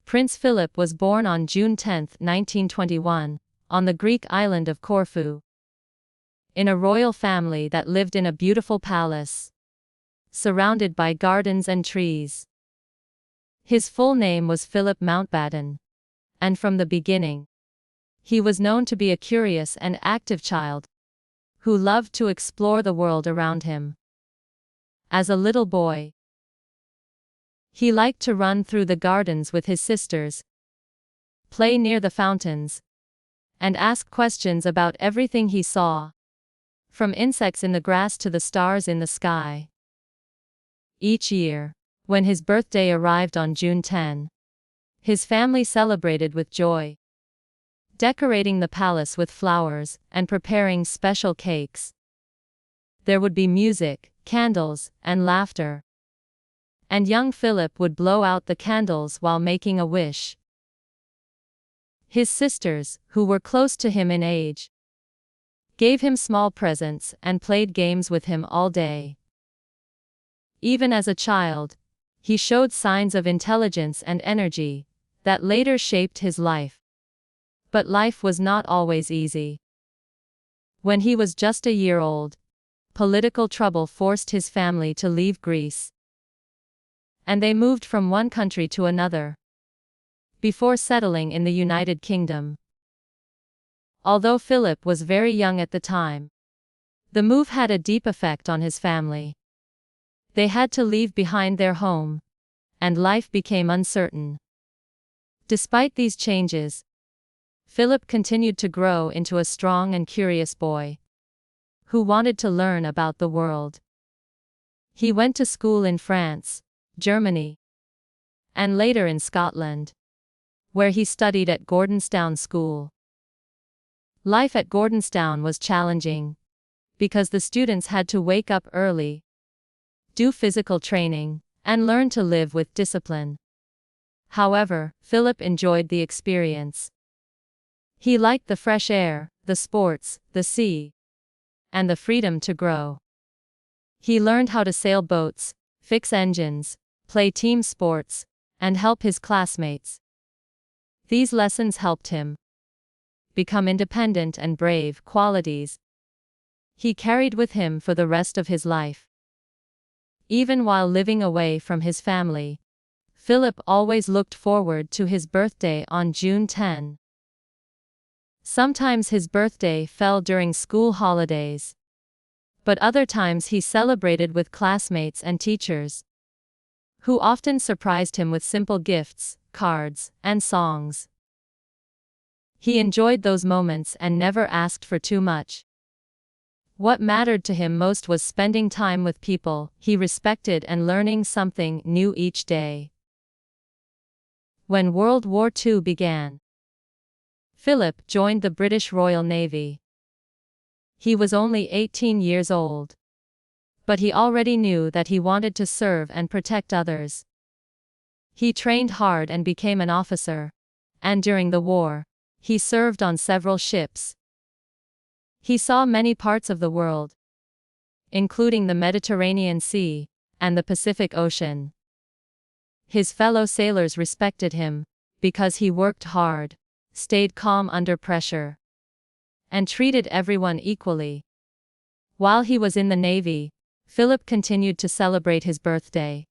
Prince Philip was born on June 10, 1921, on the Greek island of Corfu, in a royal family that lived in a beautiful palace, surrounded by gardens and trees. His full name was Philip Mountbatten, and from the beginning, he was known to be a curious and active child, who loved to explore the world around him. As a little boy, he liked to run through the gardens with his sisters, play near the fountains, and ask questions about everything he saw, from insects in the grass to the stars in the sky. Each year, when his birthday arrived on June 10, his family celebrated with joy, decorating the palace with flowers and preparing special cakes. There would be music, candles, and laughter. And young Philip would blow out the candles while making a wish. His sisters, who were close to him in age, gave him small presents and played games with him all day. Even as a child, he showed signs of intelligence and energy that later shaped his life. But life was not always easy. When he was just a year old, political trouble forced his family to leave Greece, and they moved from one country to another, before settling in the United Kingdom. Although Philip was very young at the time, the move had a deep effect on his family. They had to leave behind their home, and life became uncertain. Despite these changes, Philip continued to grow into a strong and curious boy, who wanted to learn about the world. He went to school in France, Germany, and later in Scotland, where he studied at Gordonstoun School. Life at Gordonstoun was challenging, because the students had to wake up early, do physical training, and learn to live with discipline. However, Philip enjoyed the experience. He liked the fresh air, the sports, the sea, and the freedom to grow. He learned how to sail boats, fix engines, play team sports, and help his classmates. These lessons helped him become independent and brave, qualities he carried with him for the rest of his life. Even while living away from his family, Philip always looked forward to his birthday on June 10. Sometimes his birthday fell during school holidays, but other times he celebrated with classmates and teachers, who often surprised him with simple gifts, cards, and songs. He enjoyed those moments and never asked for too much. What mattered to him most was spending time with people he respected and learning something new each day. When World War II began, Philip joined the British Royal Navy. He was only 18 years old, but he already knew that he wanted to serve and protect others. He trained hard and became an officer, and during the war, he served on several ships. He saw many parts of the world, including the Mediterranean Sea and the Pacific Ocean. His fellow sailors respected him because he worked hard, stayed calm under pressure, and treated everyone equally. While he was in the Navy, Philip continued to celebrate his birthday,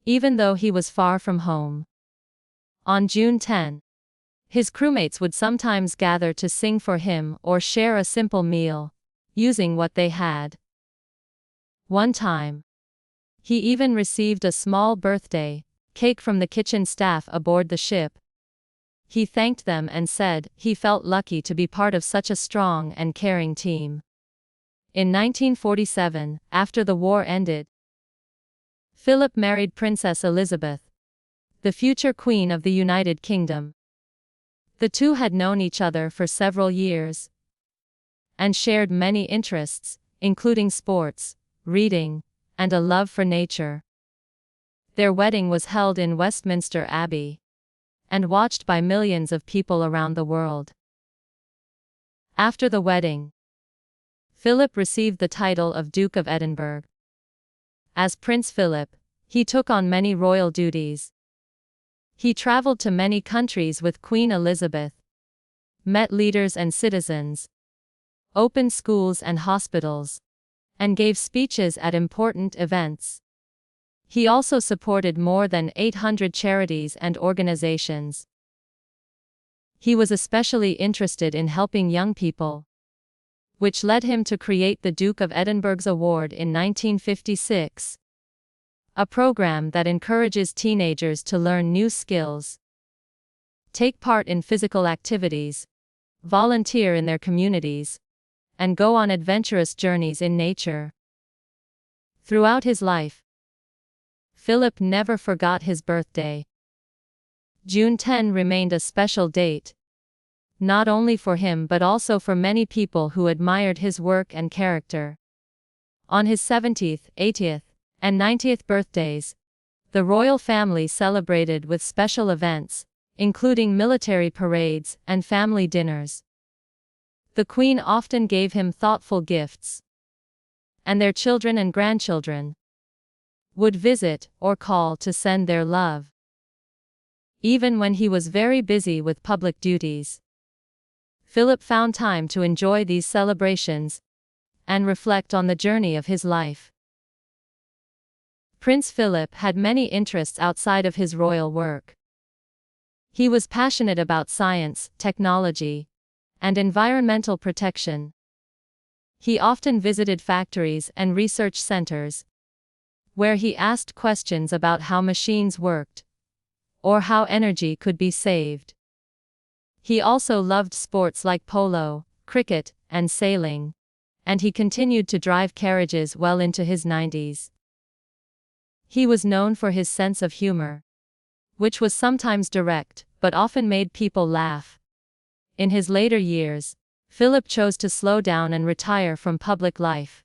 even though he was far from home. On June 10, his crewmates would sometimes gather to sing for him or share a simple meal, using what they had. One time, he even received a small birthday cake from the kitchen staff aboard the ship. He thanked them and said he felt lucky to be part of such a strong and caring team. In 1947, after the war ended, Philip married Princess Elizabeth, the future Queen of the United Kingdom. The two had known each other for several years and shared many interests, including sports, reading, and a love for nature. Their wedding was held in Westminster Abbey and watched by millions of people around the world. After the wedding, Philip received the title of Duke of Edinburgh. As Prince Philip, he took on many royal duties. He traveled to many countries with Queen Elizabeth, met leaders and citizens, opened schools and hospitals, and gave speeches at important events. He also supported more than 800 charities and organizations. He was especially interested in helping young people, which led him to create the Duke of Edinburgh's Award in 1956, a program that encourages teenagers to learn new skills, take part in physical activities, volunteer in their communities, and go on adventurous journeys in nature. Throughout his life, Philip never forgot his birthday. June 10 remained a special date, not only for him but also for many people who admired his work and character. On his 70th, 80th, and 90th birthdays, the royal family celebrated with special events, including military parades and family dinners. The Queen often gave him thoughtful gifts, and their children and grandchildren would visit or call to send their love. Even when he was very busy with public duties, Philip found time to enjoy these celebrations and reflect on the journey of his life. Prince Philip had many interests outside of his royal work. He was passionate about science, technology, and environmental protection. He often visited factories and research centers, where he asked questions about how machines worked, or how energy could be saved. He also loved sports like polo, cricket, and sailing, and he continued to drive carriages well into his 90s. He was known for his sense of humor, which was sometimes direct, but often made people laugh. In his later years, Philip chose to slow down and retire from public life.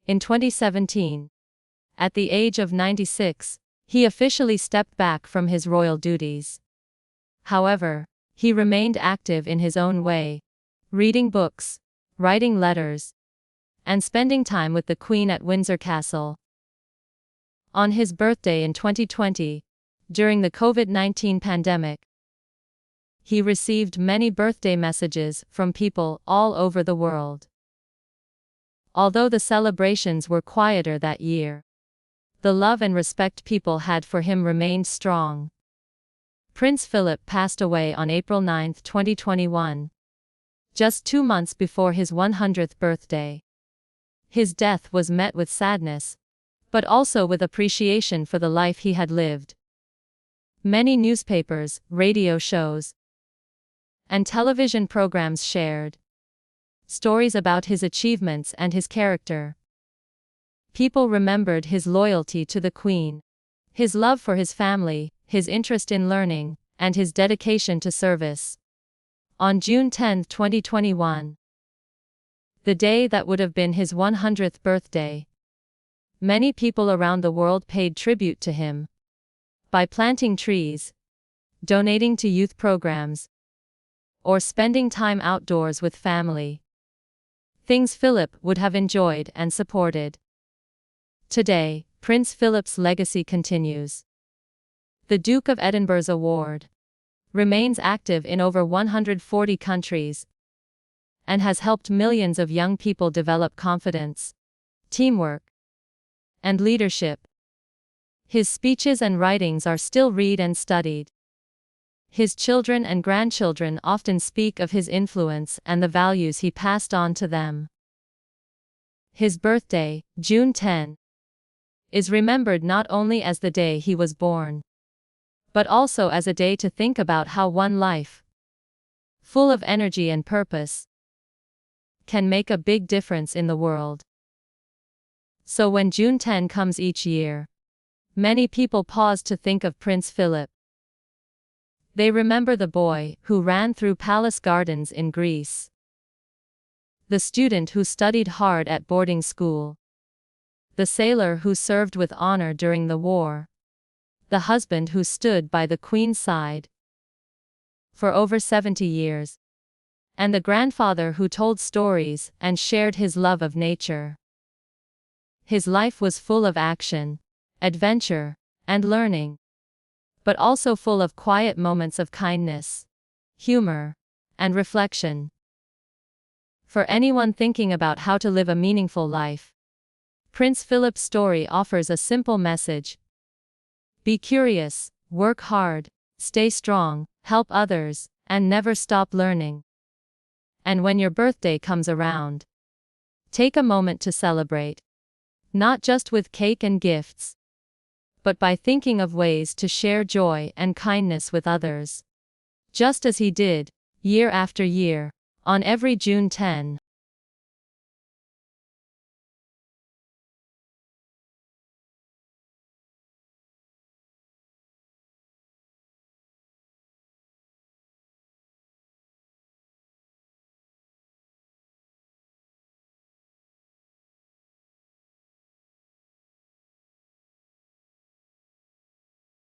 In 2017, at the age of 96, he officially stepped back from his royal duties. However, he remained active in his own way, reading books, writing letters, and spending time with the Queen at Windsor Castle. On his birthday in 2020, during the COVID-19 pandemic, he received many birthday messages from people all over the world. Although the celebrations were quieter that year, the love and respect people had for him remained strong. Prince Philip passed away on April 9, 2021, just 2 months before his 100th birthday. His death was met with sadness, but also with appreciation for the life he had lived. Many newspapers, radio shows, and television programs shared stories about his achievements and his character. People remembered his loyalty to the Queen, his love for his family, his interest in learning, and his dedication to service. On June 10, 2021, the day that would have been his 100th birthday, many people around the world paid tribute to him by planting trees, donating to youth programs, or spending time outdoors with family. Things Philip would have enjoyed and supported. Today, Prince Philip's legacy continues. The Duke of Edinburgh's Award remains active in over 140 countries and has helped millions of young people develop confidence, teamwork, and leadership. His speeches and writings are still read and studied. His children and grandchildren often speak of his influence and the values he passed on to them. His birthday, June 10, is remembered not only as the day he was born, but also as a day to think about how one life, full of energy and purpose, can make a big difference in the world. So when June 10 comes each year, many people pause to think of Prince Philip. They remember the boy who ran through palace gardens in Greece, the student who studied hard at boarding school, the sailor who served with honor during the war, the husband who stood by the Queen's side for over 70 years, and the grandfather who told stories and shared his love of nature. His life was full of action, adventure, and learning. but also full of quiet moments of kindness, humor, and reflection. For anyone thinking about how to live a meaningful life, Prince Philip's story offers a simple message. Be curious, work hard, stay strong, help others, and never stop learning. And when your birthday comes around, take a moment to celebrate. Not just with cake and gifts, but by thinking of ways to share joy and kindness with others. Just as he did, year after year, on every June 10.